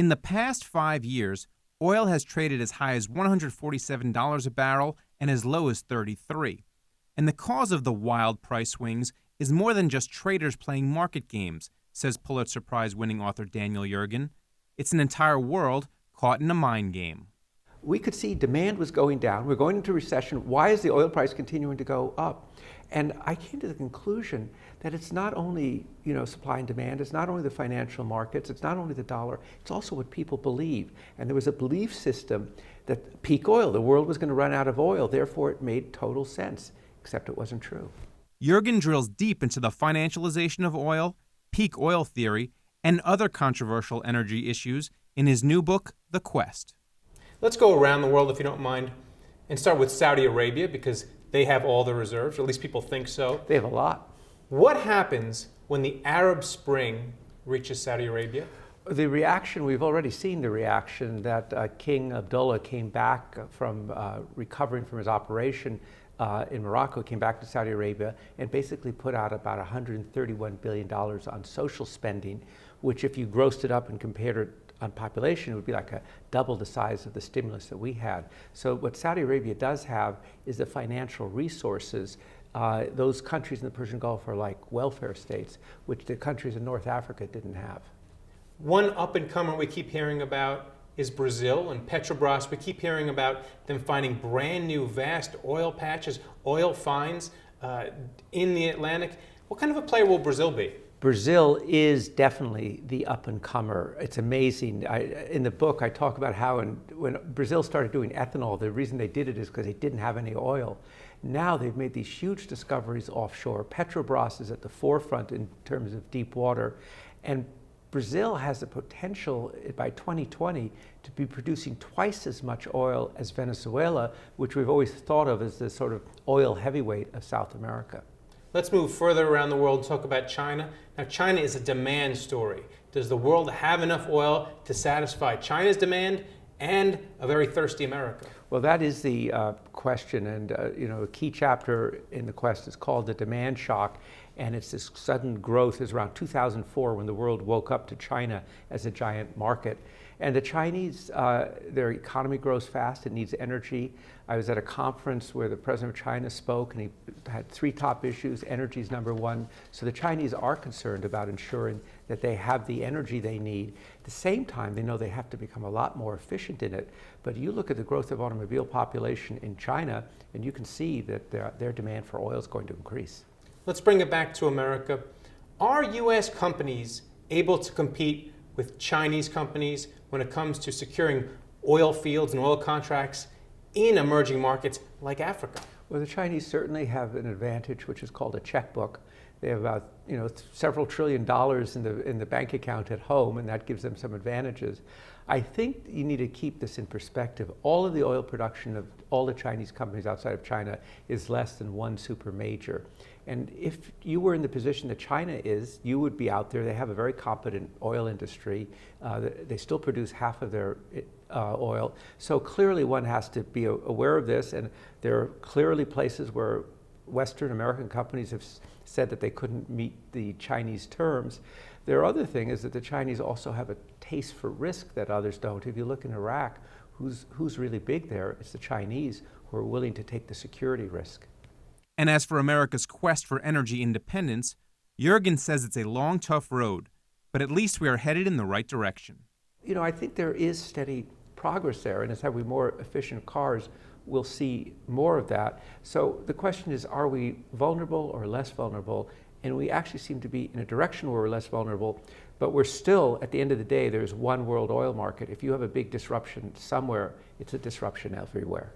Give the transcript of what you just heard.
In the past 5 years, oil has traded as high as $147 a barrel and as low as $33. And the cause of the wild price swings is more than just traders playing market games, says Pulitzer Prize-winning author Daniel Yergin. It's an entire world caught in a mind game. We could see demand was going down. We're going into recession. Why is the oil price continuing to go up? And I came to the conclusion that it's not only, supply and demand, it's not only the financial markets, it's not only the dollar, it's also what people believe. And there was a belief system that peak oil, the world was going to run out of oil, therefore it made total sense, except it wasn't true. Yergin drills deep into the financialization of oil, peak oil theory, and other controversial energy issues in his new book, The Quest. Let's go around the world, if you don't mind, and start with Saudi Arabia, because they have all the reserves, or at least people think so. They have a lot. What happens when the Arab Spring reaches Saudi Arabia? The reaction, we've already seen the reaction that King Abdullah came back from recovering from his operation in Morocco, came back to Saudi Arabia and basically put out about $131 billion on social spending, which if you grossed it up and compared it on population, it would be like double the size of the stimulus that we had. So what Saudi Arabia does have is the financial resources. Those countries in the Persian Gulf are like welfare states, which the countries in North Africa didn't have. One up-and-comer we keep hearing about is Brazil and Petrobras. We keep hearing about them finding brand new vast oil patches, oil finds in the Atlantic. What kind of a player will Brazil be? Brazil is definitely the up-and-comer. It's amazing. In the book, I talk about how when Brazil started doing ethanol, the reason they did it is because they didn't have any oil. Now they've made these huge discoveries offshore. Petrobras is at the forefront in terms of deep water. And Brazil has the potential by 2020 to be producing twice as much oil as Venezuela, which we've always thought of as the sort of oil heavyweight of South America. Let's move further around the world and talk about China. Now, China is a demand story. Does the world have enough oil to satisfy China's demand and a very thirsty America? Well, that is the question, and a key chapter in the Quest is called The Demand Shock, and it's this sudden growth. Is around 2004 when the world woke up to China as a giant market. And the Chinese, their economy grows fast, it needs energy. I was at a conference where the president of China spoke and he had three top issues. Energy is number one. So the Chinese are concerned about ensuring that they have the energy they need. At the same time, they know they have to become a lot more efficient in it. But you look at the growth of automobile population in China and you can see that their demand for oil is going to increase. Let's bring it back to America. Are U.S. companies able to compete with Chinese companies when it comes to securing oil fields and oil contracts in emerging markets like Africa? Well, the Chinese certainly have an advantage, which is called a checkbook. They have about several $1 trillion in the bank account at home, and that gives them some advantages. I think you need to keep this in perspective. All of the oil production of all the Chinese companies outside of China is less than one super major. And if you were in the position that China is, you would be out there. They have a very competent oil industry. They still produce half of their oil. So clearly one has to be aware of this, and there are clearly places where Western American companies have said that they couldn't meet the Chinese terms. Their other thing is that the Chinese also have a taste for risk that others don't. If you look in Iraq, who's really big there? It's the Chinese who are willing to take the security risk. And as for America's quest for energy independence, Yergin says it's a long, tough road, but at least we are headed in the right direction. I think there is steady progress there, and as we have more efficient cars, we'll see more of that. So the question is, are we vulnerable or less vulnerable? And we actually seem to be in a direction where we're less vulnerable, but we're still, at the end of the day, there's one world oil market. If you have a big disruption somewhere, it's a disruption everywhere.